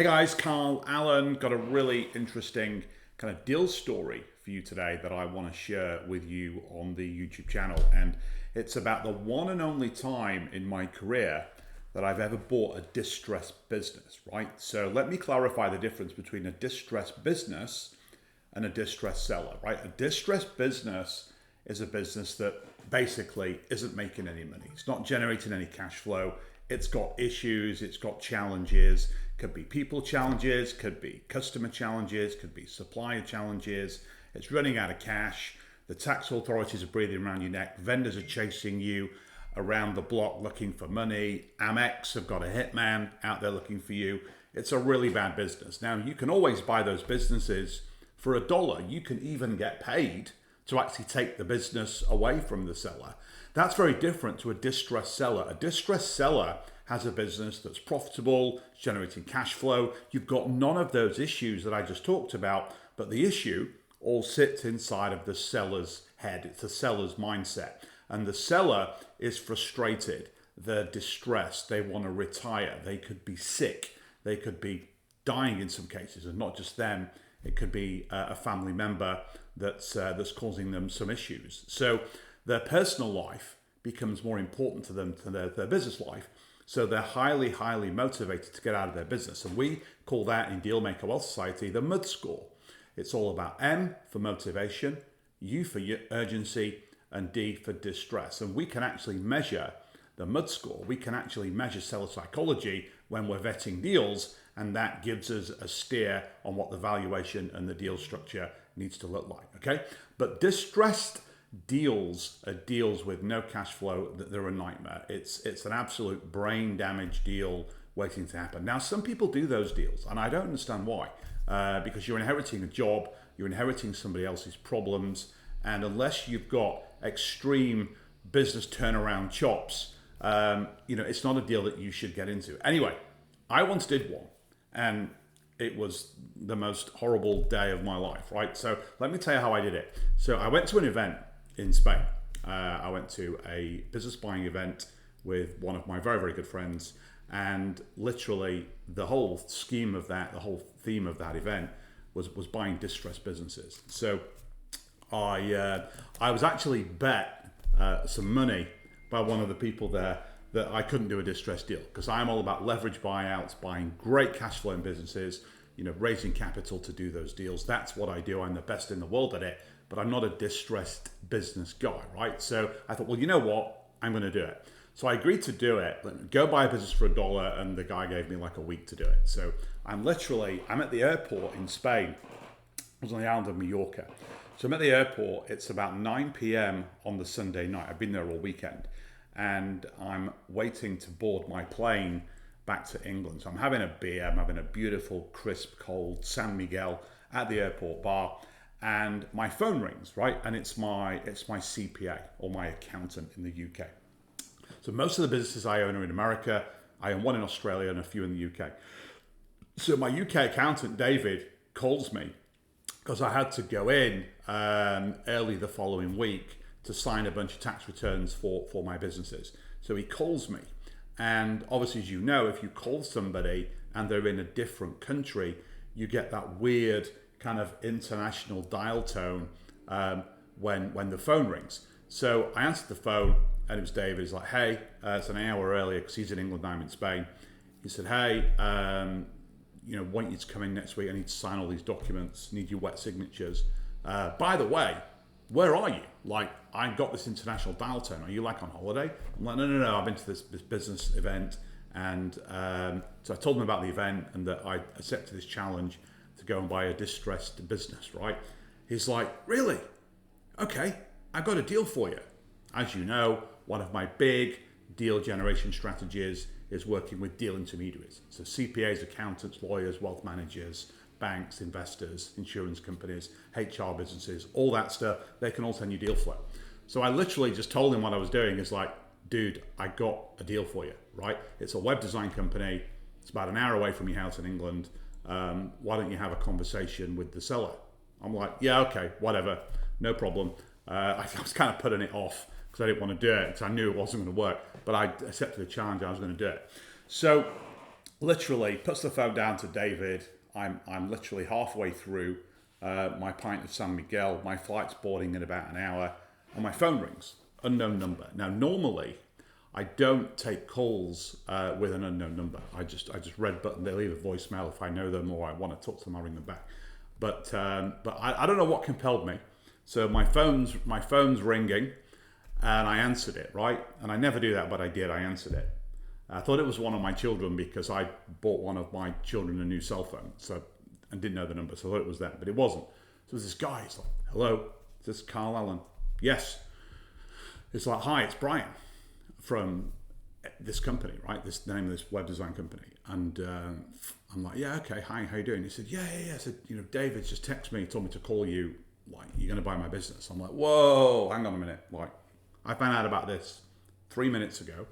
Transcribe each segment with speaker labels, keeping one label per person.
Speaker 1: Hey guys, Carl Allen. Got a really interesting kind of deal story for you today that I want to share with you on the YouTube channel. And it's about the one and only time in my career that I've ever bought a distressed business, right? So let me clarify the difference between a distressed business and a distressed seller, right? A distressed business is a business that basically isn't making any money. It's not generating any cash flow. It's got issues, it's got challenges, could be people challenges, could be customer challenges, could be supplier challenges. It's running out of cash. The tax authorities are breathing around your neck. Vendors are chasing you around the block looking for money. Amex have got a hitman out there looking for you. It's a really bad business. Now, you can always buy those businesses for $1. You can even get paid to actually take the business away from the seller. That's very different to a distressed seller. A distressed seller has a business that's profitable, it's generating cash flow. You've got none of those issues that I just talked about, but the issue all sits inside of the seller's head. It's the seller's mindset. And the seller is frustrated. They're distressed. They want to retire. They could be sick. They could be dying in some cases, and not just them. It could be a family member that's causing them some issues. So their personal life becomes more important to them than their business life. So they're highly, highly motivated to get out of their business. And we call that in Dealmaker Wealth Society the MUD score. It's all about M for motivation, U for urgency, and D for distress. And we can actually measure the MUD score. We can actually measure seller psychology when we're vetting deals, and that gives us a steer on what the valuation and the deal structure needs to look like, okay? But distressed deals are deals with no cash flow. They're a nightmare. It's an absolute brain damage deal waiting to happen. Now, some people do those deals, and I don't understand why. Because you're inheriting a job, you're inheriting somebody else's problems, and unless you've got extreme business turnaround chops, it's not a deal that you should get into. Anyway, I once did one, and it was the most horrible day of my life, right? So let me tell you how I did it. So I went to an event in Spain. I went to a business buying event with one of my very, very good friends, and literally the whole scheme of that, the whole theme of that event was buying distressed businesses. So I was actually bet some money by one of the people there that I couldn't do a distressed deal, because I'm all about leverage buyouts, buying great cash flow in businesses, raising capital to do those deals. That's what I do. I'm the best in the world at it, but I'm not a distressed business guy, right? So I thought, well, you know what? I'm going to do it. So I agreed to do it, go buy a business for $1, and the guy gave me like a week to do it. So I'm at the airport in Spain. I was on the island of Mallorca. So I'm at the airport. It's about 9 p.m. on the Sunday night. I've been there all weekend, and I'm waiting to board my plane back to England. So I'm having a beer. I'm having a beautiful, crisp, cold San Miguel at the airport bar, and my phone rings, right? And it's my CPA, or my accountant in the UK. So most of the businesses I own are in America. I own one in Australia and a few in the UK. So my UK accountant, David, calls me because I had to go in early the following week to sign a bunch of tax returns for my businesses. So he calls me. And obviously, as you know, if you call somebody and they're in a different country, you get that weird kind of international dial tone when the phone rings. So I answered the phone, and it was David. He's like, hey, it's an hour earlier because he's in England, I'm in Spain. He said, hey, want you to come in next week. I need to sign all these documents, need your wet signatures. By the way, where are you? Like, I got this international dial tone. Are you like on holiday? I'm like, no, I've been to this business event. And so I told him about the event and that I accepted this challenge to go and buy a distressed business, right? He's like, really? Okay, I've got a deal for you. As you know, one of my big deal generation strategies is working with deal intermediaries. So CPAs, accountants, lawyers, wealth managers, banks, investors, insurance companies, HR businesses, all that stuff. They can all send you deal flow. So I literally just told him what I was doing. Is like, dude, I got a deal for you, right? It's a web design company. It's about an hour away from your house in England. Why don't you have a conversation with the seller? I'm like, yeah, okay, whatever, no problem. I was kind of putting it off because I didn't want to do it because I knew it wasn't going to work, but I accepted the challenge. I was going to do it. So literally puts the phone down to David. I'm literally halfway through my pint of San Miguel. My flight's boarding in about an hour, and my phone rings. Unknown number. Now, normally, I don't take calls with an unknown number. I just red button. They leave a voicemail if I know them or I want to talk to them. I ring them back. But I don't know what compelled me. So my phone's ringing, and I answered it, right? And I never do that, but I did. I answered it. I thought it was one of my children because I bought one of my children a new cell phone, and didn't know the number, so I thought it was them, but it wasn't. So it was this guy. He's like, "Hello, is this Carl Allen?" "Yes." It's like, "Hi, it's Brian from this company, right? The name of this web design company." And I'm like, "Yeah, okay. Hi, how you doing?" He said, "Yeah." I said, "David's just texted me, told me to call you. Like, you're going to buy my business." I'm like, "Whoa, hang on a minute. Like, I found out about this 3 minutes ago.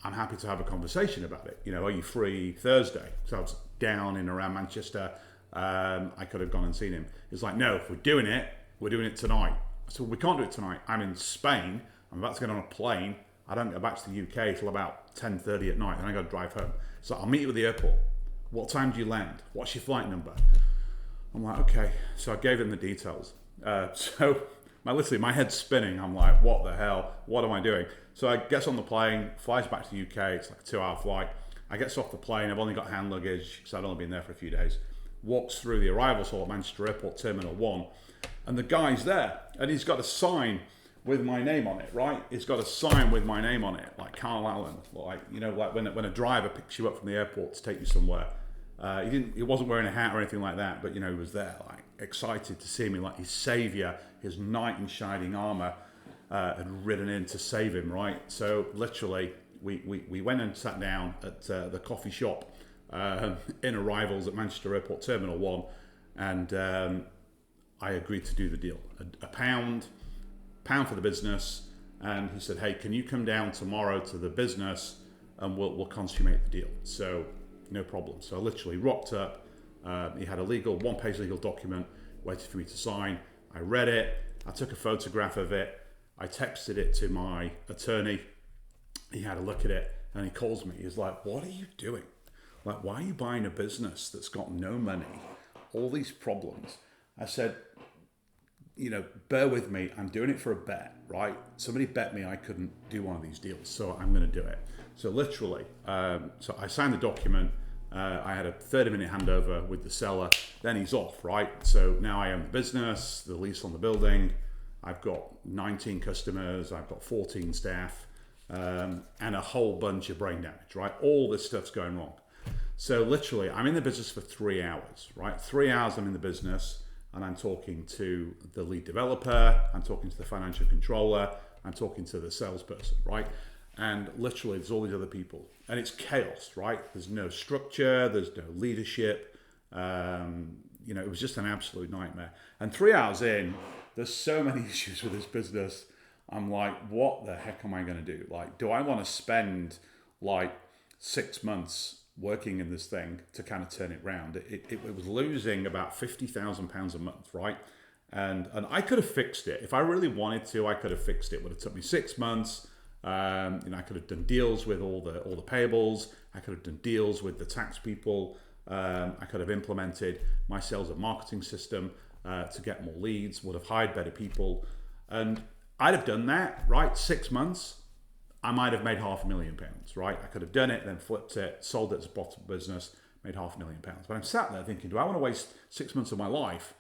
Speaker 1: I'm happy to have a conversation about it. Are you free Thursday?" So I was down in around Manchester. I could have gone and seen him. He's like, "No, if we're doing it tonight." I said, "Well, we can't do it tonight. I'm in Spain. I'm about to get on a plane. I don't go back to the UK till about 10:30 at night, and I got to drive home. So I'll meet you at the airport. What time do you land? What's your flight number?" I'm like, "Okay." So I gave him the details. So my head's spinning. I'm like, "What the hell? What am I doing?" So I gets on the plane, flies back to the UK. It's like a 2-hour flight. I gets off the plane. I've only got hand luggage because I'd only been there for a few days. Walks through the arrivals hall at Manchester Airport Terminal 1, and the guy's there, and he's got a sign with my name on it, right? He's got a sign with my name on it, like Carl Allen, like when a driver picks you up from the airport to take you somewhere. He wasn't wearing a hat or anything like that, but he was there, like excited to see me, like his savior, his knight in shining armor, had ridden in to save him, right? So literally, we went and sat down at the coffee shop in arrivals at Manchester Airport Terminal 1, and I agreed to do the deal. A pound for the business, and he said, "Hey, can you come down tomorrow to the business and we'll consummate the deal?" So no problem. So I literally rocked up. He had a one-page legal document waiting for me to sign. I read it. I took a photograph of it. I texted it to my attorney. He had a look at it, and he calls me. He's like, "What are you doing? Like, why are you buying a business that's got no money, all these problems?" I said, "Bear with me. I'm doing it for a bet, right? Somebody bet me I couldn't do one of these deals, so I'm going to do it." So literally, so I signed the document. I had a 30-minute handover with the seller. Then he's off, right? So now I own the business, the lease on the building. I've got 19 customers. I've got 14 staff, and a whole bunch of brain damage, right? All this stuff's going wrong. So literally, I'm in the business for 3 hours, right? 3 hours I'm in the business, and I'm talking to the lead developer, I'm talking to the financial controller, I'm talking to the salesperson, right? And literally, there's all these other people, and it's chaos, right? There's no structure, there's no leadership. It was just an absolute nightmare. And 3 hours in, there's so many issues with this business. I'm like, what the heck am I going to do? Like, do I want to spend like 6 months working in this thing to kind of turn it around? It was losing about £50,000 a month, right? And I could have fixed it. If I really wanted to, I could have fixed it. It would have took me 6 months. I could have done deals with all the payables. I could have done deals with the tax people. I could have implemented my sales and marketing system to get more leads, would have hired better people. And I'd have done that, right? 6 months, I might have made £500,000, right? I could have done it, then flipped it, sold it as a profitable business, made £500,000. But I'm sat there thinking, do I want to waste 6 months of my life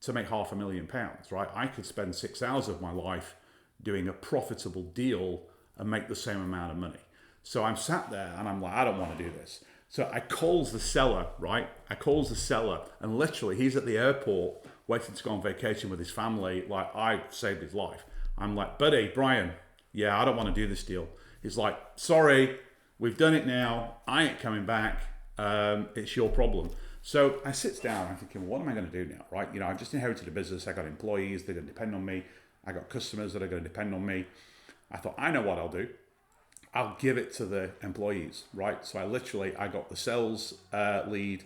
Speaker 1: to make £500,000, right? I could spend 6 hours of my life doing a profitable deal and make the same amount of money. So I'm sat there and I'm like, I don't want to do this. So I calls the seller, right? I calls the seller, and literally he's at the airport waiting to go on vacation with his family. Like, I saved his life. I'm like, "Buddy, Brian, yeah, I don't want to do this deal." He's like, "Sorry, we've done it now. I ain't coming back. It's your problem." So I sit down, I'm thinking, what am I going to do now, right? I've just inherited a business. I got employees, they're going to depend on me. I got customers that are going to depend on me. I thought, I know what I'll do. I'll give it to the employees, right? So I got the sales lead,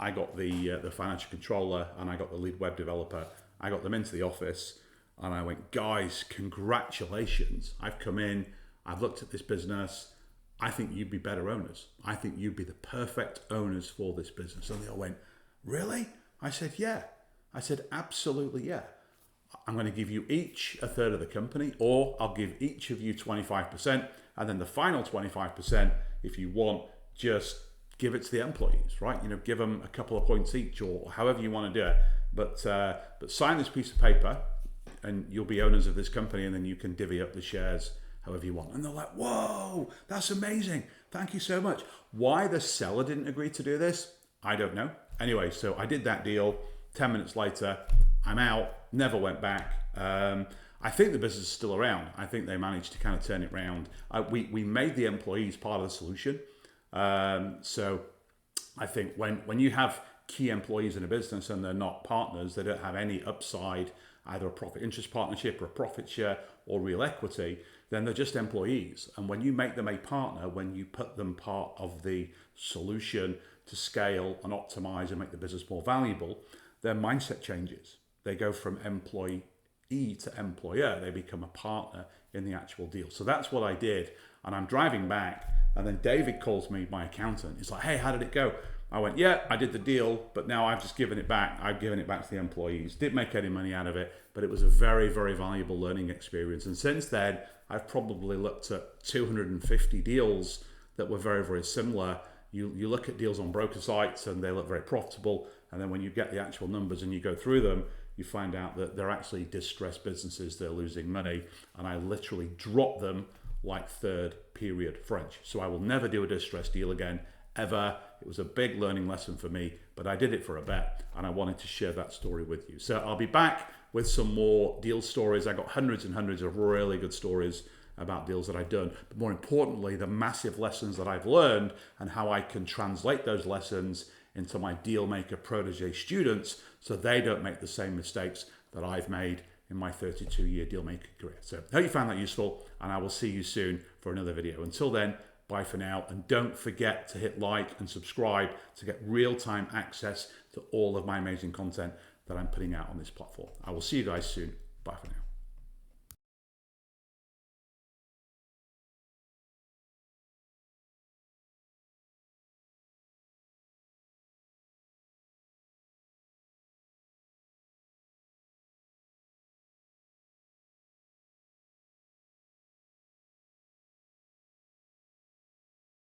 Speaker 1: I got the financial controller, and I got the lead web developer. I got them into the office, and I went, "Guys, congratulations. I've come in, I've looked at this business. I think you'd be better owners. I think you'd be the perfect owners for this business. And they all went, really? I said, yeah. I said, absolutely, yeah. I'm going to give you each a third of the company, or I'll give each of you 25%, and then the final 25%, if you want, just give it to the employees, right? Give them a couple of points each, or however you want to do it. But sign this piece of paper, and you'll be owners of this company, and then you can divvy up the shares however you want. And they're like, whoa, that's amazing. Thank you so much. Why the seller didn't agree to do this, I don't know. Anyway, so I did that deal. 10 minutes later, I'm out, never went back. I think the business is still around. I think they managed to kind of turn it around. We made the employees part of the solution. So I think when you have key employees in a business and they're not partners, they don't have any upside, either a profit interest partnership or a profit share or real equity, then they're just employees. And when you make them a partner, when you put them part of the solution to scale and optimize and make the business more valuable, their mindset changes. They go from employee to employer. They become a partner in the actual deal. So that's what I did. And I'm driving back, and then David calls me, my accountant. He's like, hey, how did it go? I went, yeah, I did the deal, but now I've just given it back. I've given it back to the employees. Didn't make any money out of it, but it was a very, very valuable learning experience. And since then, I've probably looked at 250 deals that were very, very similar. You look at deals on broker sites and they look very profitable. And then when you get the actual numbers and you go through them, you find out that they're actually distressed businesses. They're losing money. And I literally dropped them like third period French. So I will never do a distressed deal again, ever. It was a big learning lesson for me, but I did it for a bet, and I wanted to share that story with you. So I'll be back with some more deal stories. I got hundreds and hundreds of really good stories about deals that I've done, but more importantly, the massive lessons that I've learned and how I can translate those lessons into my Dealmaker protege students so they don't make the same mistakes that I've made in my 32-year Dealmaker career. So I hope you found that useful, and I will see you soon for another video. Until then, bye for now, and don't forget to hit like and subscribe to get real-time access to all of my amazing content that I'm putting out on this platform. I will see you guys soon. Bye for now.